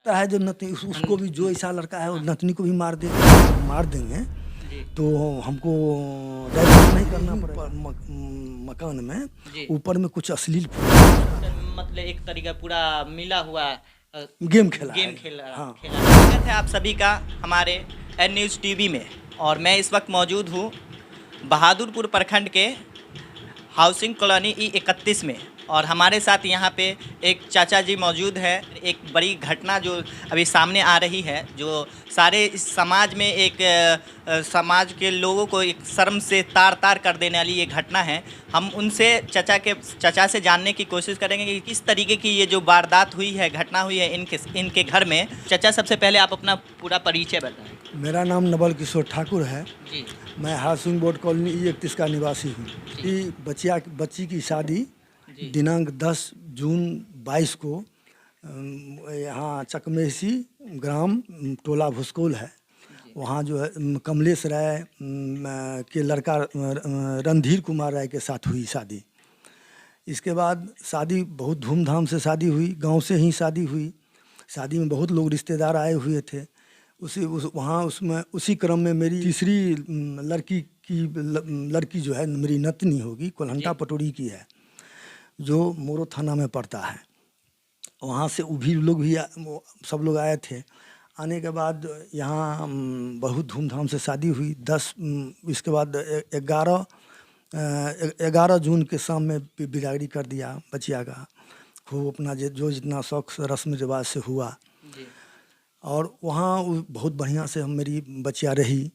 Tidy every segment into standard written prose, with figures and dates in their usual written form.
है जो नतनी उसको भी, जो ऐसा लड़का है वो नतनी को भी मार देंगे तो हमको डाइवर्स नहीं करना पड़ेगा। मकान में ऊपर में कुछ अश्लील मतलब एक तरीका पूरा मिला हुआ गेम खेला हाँ। स्वागत है आप सभी का हमारे एन न्यूज़ टीवी में। और मैं इस वक्त मौजूद हूँ बहादुरपुर प्रखंड के हाउसिंग कॉलोनी E31 में, और हमारे साथ यहाँ पे एक चाचा जी मौजूद है। एक बड़ी घटना जो अभी सामने आ रही है, जो सारे इस समाज में एक समाज के लोगों को एक शर्म से तार तार कर देने वाली ये घटना है। हम उनसे चाचा से जानने की कोशिश करेंगे कि किस तरीके की ये जो वारदात हुई है, घटना हुई है इनके घर में। चाचा, सबसे पहले आप अपना पूरा परिचय बताएं। मेरा नाम नवल किशोर ठाकुर है जी। मैं हाउसिंग बोर्ड कॉलोनी E31 का निवासी हूँ। बच्ची की शादी दिनांक 10 जून 22 को यहाँ चकमेसी ग्राम टोला भुसकोल है, वहाँ जो है कमलेश राय के लड़का रणधीर कुमार राय के साथ हुई शादी। इसके बाद शादी बहुत धूमधाम से शादी हुई, गांव से ही शादी हुई। शादी में बहुत लोग रिश्तेदार आए हुए थे। उसी क्रम में मेरी तीसरी लड़की जो है मेरी नतनी होगी, कोल्हंटा पटोरी की है, जो मोरो थाना में पड़ता है। वहाँ से सब लोग आए थे। आने के बाद यहाँ बहुत धूमधाम से शादी हुई। इसके बाद 11 जून के शाम में बिदागरी कर दिया बचिया का। खूब अपना जो जितना शौक रस्म रिवाज से हुआ, और वहाँ बहुत बढ़िया से मेरी बचिया रही।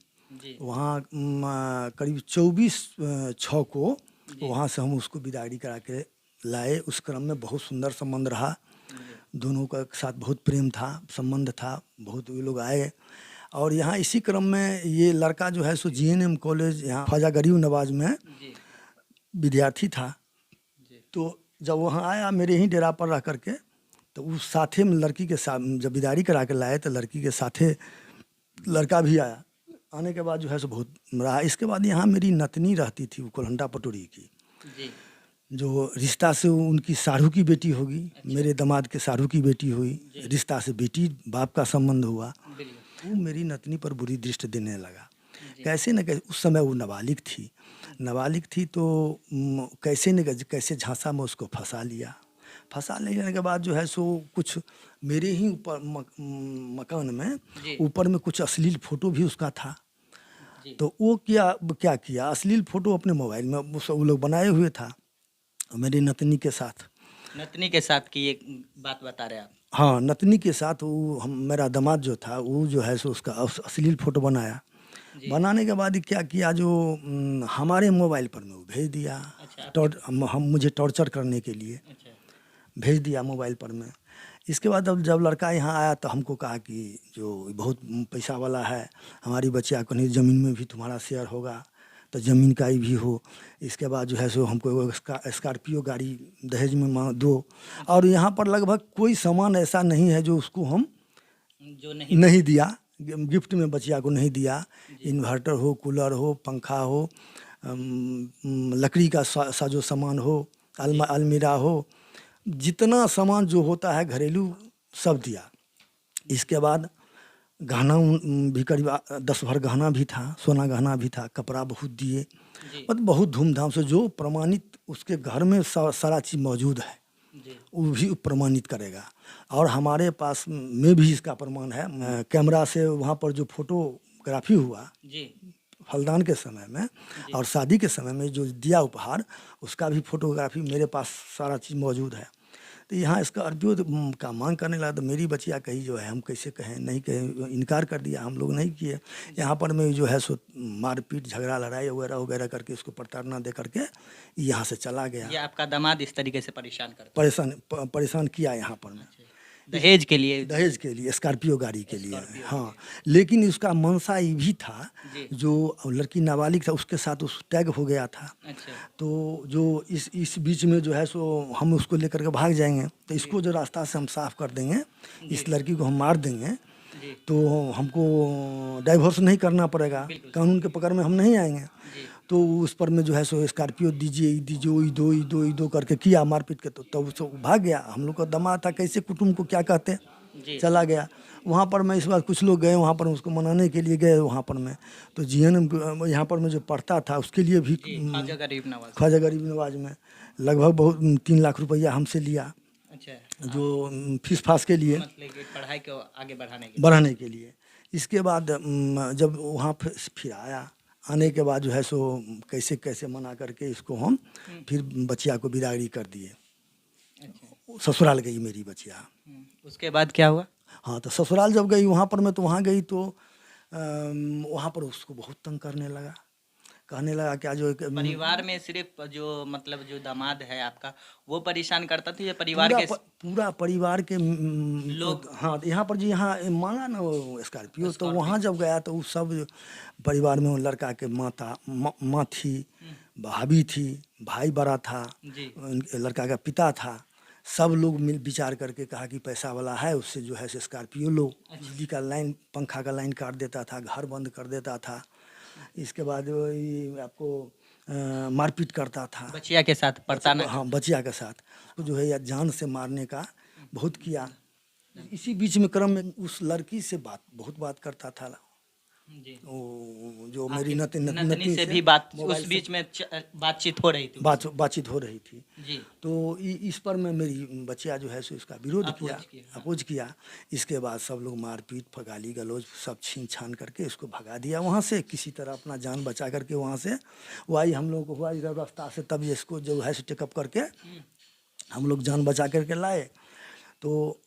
वहाँ करीब 24/6 को वहाँ से हम उसको बिदागरी करा के लाए। उस क्रम में बहुत सुंदर संबंध रहा, दोनों का साथ बहुत प्रेम था, संबंध था, बहुत ये लोग आए। और यहाँ इसी क्रम में ये लड़का जो है सो GNM कॉलेज यहाँ ख्वाजा गरीब नवाज में विद्यार्थी था। तो जब वहाँ आया मेरे ही डेरा पर रह करके, तो उस साथे में लड़की के साथ जब विदाई करा के लाए तो लड़की के साथे लड़का भी आया। आने के बाद जो है सो बहुत रहा। इसके बाद यहाँ मेरी नतनी रहती थी, वो कोल्हंटा पटोरी की, जो रिश्ता से उनकी साढ़ू की बेटी होगी। मेरे दामाद के साढ़ू की बेटी हुई, रिश्ता से बेटी बाप का संबंध हुआ। वो मेरी नतनी पर बुरी दृष्टि देने लगा। कैसे न कैसे उस समय वो नाबालिग थी तो कैसे न कैसे झांसा में उसको फंसा फंसा लेने के बाद जो है सो कुछ मेरे ही ऊपर मकान में ऊपर में कुछ अश्लील फोटो भी उसका था। तो वो क्या किया, अश्लील फोटो अपने मोबाइल में वो लोग बनाए हुए था मेरी नतनी के साथ की एक बात बता रहे आप? हाँ, नतनी के साथ वो मेरा दामाद जो था वो जो है सो उसका अश्लील फोटो बनाया। बनाने के बाद क्या किया, जो हमारे मोबाइल पर में वो भेज दिया। हम मुझे टॉर्चर करने के लिए भेज दिया मोबाइल पर में। इसके बाद जब लड़का यहाँ आया तो हमको कहा कि जो बहुत पैसा वाला है, हमारी बच्चिया को नहीं, ज़मीन में भी तुम्हारा शेयर होगा तो ज़मीन का ही भी हो। इसके बाद जो है सो हमको स्कॉर्पियो गाड़ी दहेज में दो। और यहाँ पर लगभग कोई सामान ऐसा नहीं है जो उसको हम जो नहीं दिया, गिफ्ट में बच्चिया को नहीं दिया। इन्वर्टर हो, कूलर हो, पंखा हो, लकड़ी का साजो सामान हो, अलमीरा हो, जितना सामान जो होता है घरेलू सब दिया। इसके बाद गहना भी करीब 10 भर गहना भी था, सोना गहना भी था, कपड़ा बहुत दिए, मतलब बहुत धूमधाम से। जो प्रमाणित उसके घर में सारा चीज़ मौजूद है वो भी प्रमाणित करेगा। और हमारे पास में भी इसका प्रमाण है। कैमरा से वहाँ पर जो फोटोग्राफी हुआ फलदान के समय में और शादी के समय में जो दिया उपहार, उसका भी फोटोग्राफी मेरे पास सारा चीज़ मौजूद है। तो यहाँ स्कॉर्पियो का मांग करने लगा तो मेरी बच्चिया कही जो है हम कैसे कहें, नहीं कहें, इनकार कर दिया, हम लोग नहीं किए। यहाँ पर मैं जो है सो मारपीट झगड़ा लड़ाई वगैरह करके उसको प्रताड़ना दे करके यहाँ से चला गया। ये आपका दामाद इस तरीके से परेशान किया यहाँ पर मैं दहेज के लिए स्कॉर्पियो गाड़ी के लिए। हाँ, लेकिन उसका मनसा ये भी था, जो लड़की नाबालिग था उसके साथ उस टैग हो गया था। तो जो इस बीच में जो है सो हम उसको लेकर के भाग जाएंगे, तो इसको जो रास्ता से हम साफ कर देंगे, इस लड़की को हम मार देंगे, तो हमको डाइवोर्स नहीं करना पड़ेगा, कानून के पकड़ में हम नहीं आएंगे। तो उस पर में जो है सो स्कॉर्पियो दीजिए दो करके किया मारपीट के। तो तब भाग गया। हम लोग का दामाद था, कैसे कुटुंब को क्या कहते, जी। चला गया। वहाँ पर मैं इस बार कुछ लोग गए वहाँ पर उसको मनाने के लिए गए वहाँ पर मैं, तो जीएन यहाँ पर मैं जो पढ़ता था उसके लिए भी जी, ख्वाजा गरीब नवाज। ख्वाजा गरीब नवाज में लगभग बहुत 3 लाख रुपया हमसे लिया, अच्छा, जो फीस फास के लिए, मतलब कि पढ़ाई को आगे बढ़ाने के बढ़ाने के लिए। इसके बाद जब वहाँ फिर आया, आने के बाद जो है सो कैसे कैसे मना करके इसको हम फिर बचिया को बिदागरी कर दिए। अच्छा। ससुराल गई मेरी बचिया। उसके बाद क्या हुआ? हाँ, तो ससुराल जब गई वहाँ पर मैं, तो वहाँ गई तो वहाँ पर उसको बहुत तंग करने लगा, कहने लगा क्या जो परिवार में सिर्फ जो मतलब जो दामाद है आपका वो परेशान करता था या परिवार के पूरा परिवार के लोग? हाँ, यहाँ पर जी यहाँ मांगा ना वो स्कॉर्पियो, तो वहाँ जब गया तो उस सब परिवार में वो लड़का के माँ थी, भाभी थी, भाई बड़ा था, जी। लड़का का पिता था। सब लोग मिल विचार करके कहा कि पैसा वाला है, उससे जो है से स्कॉर्पियो लो। बिजली का लाइन, पंखा का लाइन काट देता था, घर बंद कर देता था। इसके बाद वही आपको मारपीट करता था बचिया के साथ पड़ता ना? हाँ, बचिया के साथ तो जो है या जान से मारने का बहुत किया। इसी बीच में क्रम में उस लड़की से बहुत बात करता था। जी। वो जो मेरी नतनी से भी बात उस बीच में बातचीत हो रही थी, बातचीत हो रही थी। जी। तो इस पर मैं मेरी बचिया जो है सो इसका विरोध किया, अपोज किया। इसके बाद सब लोग मारपीट, गाली गलौज सब छीन छान करके इसको भगा दिया वहाँ से, किसी तरह अपना जान बचा करके वहाँ से। वो आई, हम लोग को हुआ इधर रास्ता से, तब इसको जो है सो टेकअप करके हम लोग जान बचा करके लाए। तो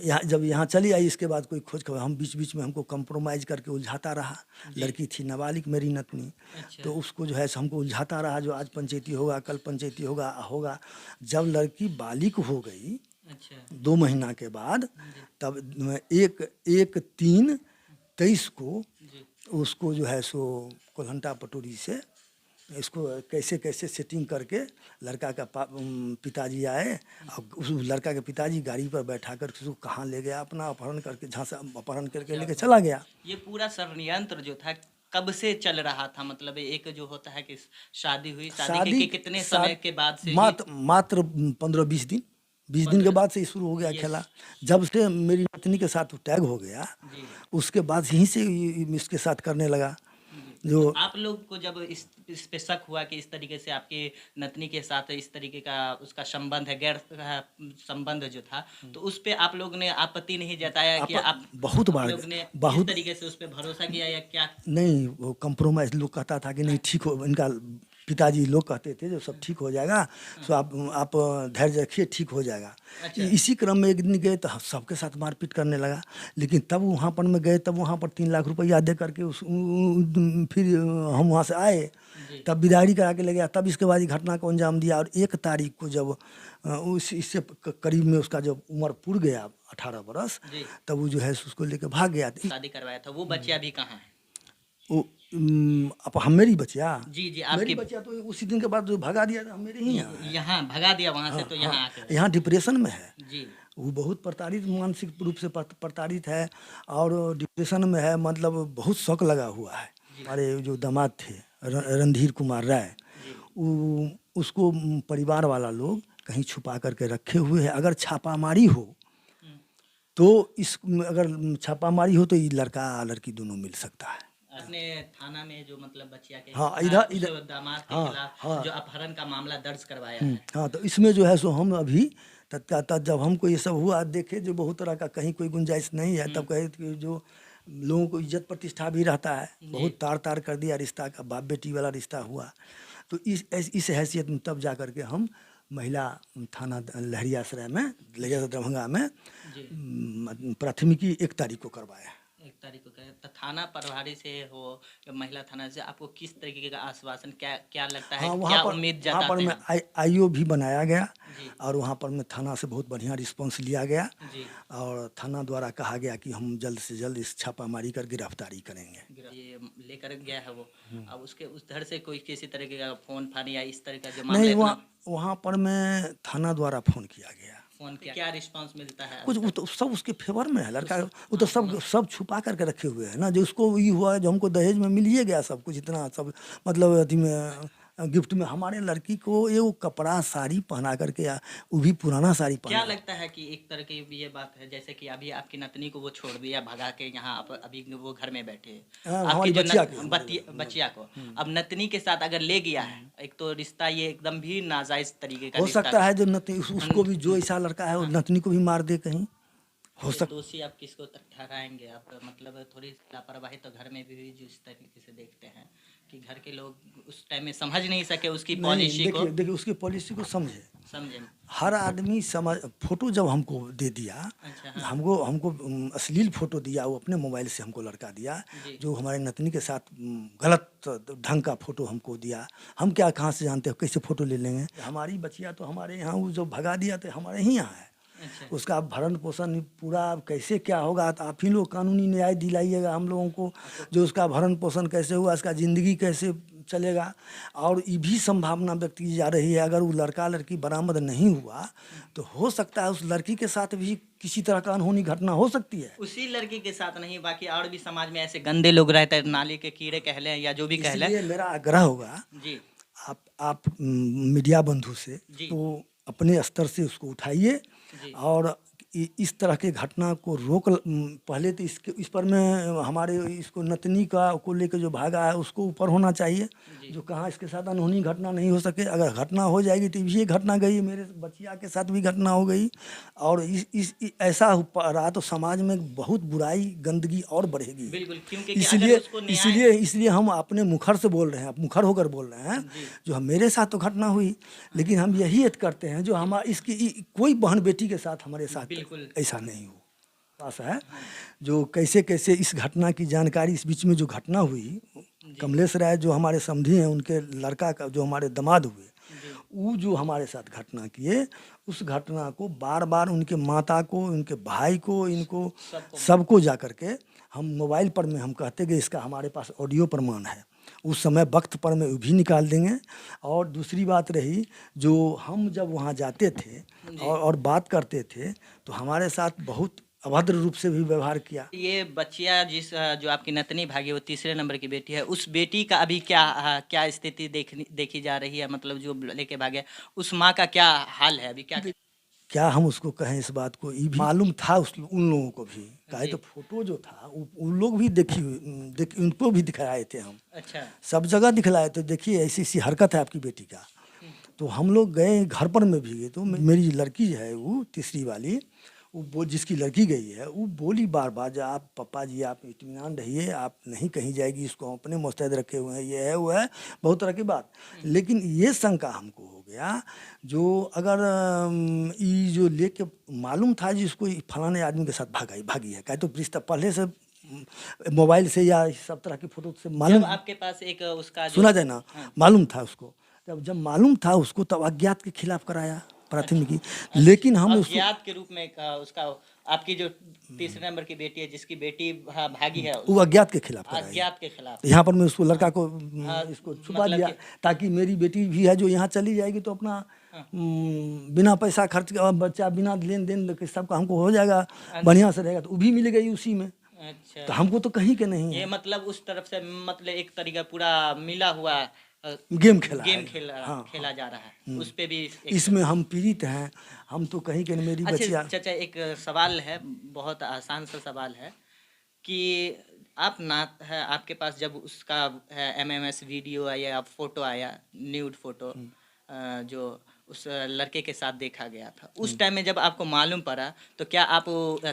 यहाँ जब यहाँ चली आई, इसके बाद कोई खोज खबर, हम बीच बीच में हमको कंप्रोमाइज़ करके उलझाता रहा। लड़की थी नाबालिग मेरी नतनी। अच्छा। तो उसको जो है हमको उलझाता रहा, जो आज पंचायती होगा, कल पंचायती होगा। जब लड़की बालिग हो गई, अच्छा। 2 महीना के बाद, तब 1/3/23 को उसको जो है सो कोल्हंटा पटोरी से इसको कैसे कैसे सेटिंग करके लड़का का पिताजी आए, और उस लड़का के पिताजी गाड़ी पर बैठा कर उसको कहाँ ले गया, अपना अपहरण करके, झांसा अपहरण करके लेके चला गया। ये पूरा षड्यंत्र जो था कब से चल रहा था? मतलब एक जो होता है कि शादी हुई, शादी के कितने समय के बाद से? मात्र 15-20 दिन, 20 दिन के बाद से शुरू हो गया खेला। जब से मेरी नतनी के साथ टैग हो गया, उसके बाद यहीं से इसके साथ करने लगा। जो आप लोग को जब इस पे शक हुआ कि इस तरीके से आपके नतनी के साथ इस तरीके का उसका संबंध है, गैर संबंध जो था, तो उस पे आप लोग ने आपत्ति नहीं जताया कि आप बहुत बार लोग ने इस तरीके से उस पे भरोसा किया या क्या? नहीं, वो कंप्रोमाइज लोग कहता था कि नहीं ठीक हो, इनका पिताजी लोग कहते थे जो सब ठीक हो जाएगा, सो आप धैर्य रखिए, ठीक हो जाएगा। अच्छा। इसी क्रम में एक दिन गए तो सबके साथ मारपीट करने लगा। लेकिन तब वहाँ पर में गए, तब वहाँ पर 3 लाख रुपया दे करके फिर हम वहाँ से आए, तब बिदागरी करा के ले गया। तब इसके बाद घटना को अंजाम दिया। और 1 तारीख को जब इससे करीब में उसका जब उम्र पूर गया 18 बरस, तब वो जो है उसको लेके भाग गया। शादी करवाया था। वो बच्चिया भी कहाँ है? वो अब मेरी बचिया, जी जी, मेरी आपकी बचिया तो उसी दिन के बाद जो भगा दिया था, मेरे ही यहाँ भगा दिया वहाँ से, तो यहाँ आके यहाँ डिप्रेशन में है। जी। वो बहुत प्रताड़ित, मानसिक रूप से प्रताड़ित है और डिप्रेशन में है, मतलब बहुत शौक लगा हुआ है। हमारे जो दामाद थे रणधीर कुमार राय, उसको परिवार वाला लोग कहीं छुपा करके रखे हुए है। अगर छापामारी हो तो अगर छापामारी हो तो ये लड़का लड़की दोनों मिल सकता है। अपने थाना में जो मतलब बच्चिया के हाँ, इधर दामाद के खिलाफ जो अपहरण का मामला दर्ज करवाया है। हाँ, तो इसमें जो है सो हम अभी जब हमको ये सब हुआ, देखे जो बहुत तरह का कहीं कोई गुंजाइश नहीं है, तब कहे कि जो लोगों को इज्जत प्रतिष्ठा भी रहता है, बहुत तार कर दिया रिश्ता का, बाप बेटी वाला रिश्ता हुआ। तो इस हैसियत में तब जा कर के हम महिला थाना लहरियासराय में, लहरियासराय दरभंगा में प्राथमिकी 1 तारीख को करवाया। 1 तारीख को तो थाना प्रभारी से हो या महिला थाना से आपको किस तरीके का आश्वासन, क्या लगता है? क्या उम्मीद जताते हैं? वहाँ पर में आईओ भी बनाया गया और वहाँ पर में थाना से बहुत बढ़िया रिस्पांस लिया गया और थाना द्वारा कहा गया कि हम जल्द से जल्द इस छापामारी कर गिरफ्तारी करेंगे। ये लेकर गया है वो, अब उसके उस धर से कोई किसी तरीके का फोन फान या इस तरह का जो नहीं, वहाँ पर में थाना द्वारा फोन किया गया। फोन क्या रिस्पांस मिलता है? कुछ वो तो सब उसके फेवर में है लड़का, वो तो सब छुपा करके रखे हुए हैं ना। जो उसको ये हुआ जो हमको दहेज में मिल ही गया सब कुछ, इतना सब मतलब अथी में गिफ्ट में हमारे लड़की को ये वो कपड़ा साड़ी पहना करके वो भी पुराना साड़ी क्या पहना। लगता है कि एक तरह की ये बात है, जैसे कि अभी आपकी नतनी को वो छोड़ दिया भगा के, यहाँ आप अभी वो घर में बैठे हैं, हाँ, आपकी हमारी जो बच्चिया के, हमारे बच्चिया को अब नतनी के साथ अगर ले गया है, एक तो रिश्ता ये एकदम भी नाजायज तरीके का हो रिश्ता सकता है जो नतनी उसको भी, जो ऐसा लड़का है वो नतनी को भी मार दे कहीं, हो ये सकता। दोषी आप किसको ठहराएंगे आप? मतलब थोड़ी लापरवाही तो घर में भी हुई, जो इस तरीके से देखते हैं कि घर के लोग उस टाइम में समझ नहीं सके उसकी नहीं, पॉलिसी को। देखिए उसकी पॉलिसी को समझे, समझे? हर आदमी समझ। फोटो जब हमको दे दिया, अच्छा, हाँ। हमको हमको अश्लील फोटो दिया, वो अपने मोबाइल से हमको लड़का दिया, जी। जो हमारे नतनी के साथ गलत ढंग का फोटो हमको दिया। हम क्या कहाँ से जानते हो कैसे फोटो ले लेंगे? हमारी बच्चिया तो हमारे यहाँ, वो जो भगा दिया तो हमारे ही यहाँ है। अच्छा, उसका भरण पोषण पूरा कैसे क्या होगा, तो आप ही लोग कानूनी न्याय दिलाइएगा हम लोगों को, जो उसका भरण पोषण कैसे हुआ, उसका ज़िंदगी कैसे चलेगा। और ये भी संभावना व्यक्त की जा रही है, अगर वो लड़का लड़की बरामद नहीं हुआ तो हो सकता है उस लड़की के साथ भी किसी तरह का अनहोनी घटना हो सकती है। उसी लड़की के साथ नहीं, बाकी और भी समाज में ऐसे गंदे लोग रहते हैं, नाली के कीड़े कह लें या जो भी कह लें। इसलिए मेरा आग्रह होगा, जी, आप मीडिया बंधु से जी। तो अपने स्तर से उसको उठाइए, जी। और इस तरह के घटना को पहले तो इस पर में हमारे इसको नतनी का को लेकर जो भागा है उसको ऊपर होना चाहिए, जो कहाँ इसके साथ अनहोनी घटना नहीं हो सके। अगर घटना हो जाएगी तो ये घटना गई, मेरे बच्चिया के साथ भी घटना हो गई, और ऐसा रहा तो समाज में बहुत बुराई गंदगी और बढ़ेगी। बिल्कुल, क्योंकि कि अगर उसको न्याय इसलिए हम अपने मुखर से बोल रहे हैं, मुखर होकर बोल रहे हैं। जो मेरे साथ तो घटना हुई, लेकिन हम यही हित करते हैं जो हमारा इसकी कोई बहन बेटी के साथ हमारे साथ बिल्कुल ऐसा नहीं हो पास है। जो कैसे कैसे इस घटना की जानकारी, इस बीच में जो घटना हुई, कमलेश राय जो हमारे समधी हैं, उनके लड़का का जो हमारे दामाद हुए, वो जो हमारे साथ घटना किए, उस घटना को बार बार उनके माता को, उनके भाई को, इनको सबको जा कर के हम मोबाइल पर में हम कहते गए, इसका हमारे पास ऑडियो प्रमाण है, उस समय वक्त पर में भी निकाल देंगे। और दूसरी बात रही, जो हम जब वहाँ जाते थे और बात करते थे तो हमारे साथ बहुत अभद्र रूप से भी व्यवहार किया। ये बच्चिया जो आपकी नतनी भागी, वो तीसरे नंबर की बेटी है, उस बेटी का अभी क्या स्थिति देखी जा रही है? मतलब जो लेके भागे, उस माँ का क्या हाल है अभी? क्या हम उसको कहें इस बात को, ये भी मालूम था उन लोगों को भी, कहे तो फोटो जो था उन लोग भी उनको भी दिखलाए थे हम। अच्छा, सब जगह दिखलाए तो देखिए ऐसी ऐसी हरकत है आपकी बेटी का। तो हम लोग गए घर पर में भी गए, तो मेरी लड़की है वो तीसरी वाली, वो जिसकी लड़की गई है, वो बोली बार बार, जो आप पापा जी आप इत्मीनान रहिए, आप नहीं कहीं जाएगी, इसको अपने मुस्तैद रखे हुए हैं, ये है वो है, बहुत तरह की बात। लेकिन ये शंका हमको हो गया, जो अगर ये जो लेके मालूम था जिसको फलाने आदमी के साथ भागी है, कहे तो रिश्ता पहले से मोबाइल से या सब तरह की फोटो से मालूम, जब आपके पास एक उसका सुना जाए ना, मालूम था उसको। जब मालूम था उसको, तब अज्ञात के खिलाफ कराया प्राथमिकी। लेकिन हम उसको अज्ञात के रूप में उसका, आपकी जो तीसरे नंबर की बेटी है, जिसकी बेटी भागी है, वो अज्ञात के खिलाफ कराया। अज्ञात के खिलाफ यहाँ पर मैं उसको लड़का को इसको छुपा मतलब दिया, ताकि मेरी बेटी भी है जो यहाँ चली जाएगी तो अपना बिना पैसा खर्च बच्चा बिना लेन देन सबका हमको हो जाएगा, बढ़िया से रहेगा, तो वो भी मिल गई उसी में। अच्छा, तो हमको तो कहीं के नहीं ये है, मतलब उस तरफ से, मतलब एक तरीका पूरा मिला हुआ गेम खेला है। खेला जा रहा है, उस पे भी इसमें हम पीड़ित हैं, हम तो कहीं के नहीं, मेरी बच्चिया। अच्छा चाचा, एक सवाल है, बहुत आसान सा सवाल है कि आप ना है, आपके पास जब उसका MMS वीडियो आया या फोटो आया, न्यूड फोटो, जो उस लड़के के साथ देखा गया था, उस टाइम में जब आपको मालूम पड़ा, तो क्या आप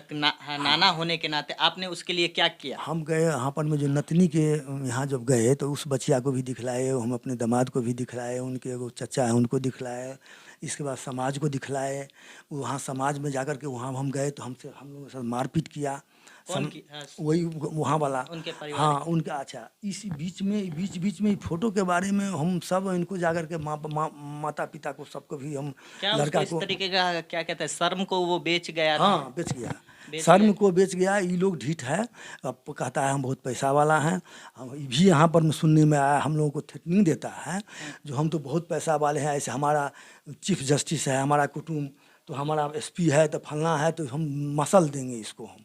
नाना होने के नाते आपने उसके लिए क्या किया? हम गए यहाँ पर में, जो नतनी के यहाँ जब गए तो उस बच्चिया को भी दिखलाए, हम अपने दामाद को भी दिखलाए, उनके एगो चचा है उनको दिखलाए, इसके बाद समाज को दिखलाए। वहाँ समाज में जाकर के वहाँ हम गए तो हम लोगों के साथ मारपीट किया। वही वहाँ वाला, उनके परिवार, हाँ उनका। अच्छा, इस बीच में फोटो के बारे में हम सब इनको जाकर के माता पिता को सबको भी हम क्या लड़का इस तरीके का क्या कहते हैं, शर्म को वो बेच गया था? हाँ बेच गया, शर्म को बेच गया। ये लोग ढीठ है, अब कहता है हम बहुत पैसा वाला हैं। हम ये भी यहाँ पर सुनने में आया, हम लोगों को थ्रेटनिंग देता है, जो हम तो बहुत पैसा वाले हैं, ऐसे हमारा चीफ जस्टिस है, हमारा कुटुम्ब, तो हमारा SP है, तो फलना है, तो हम मसल देंगे इसको हम।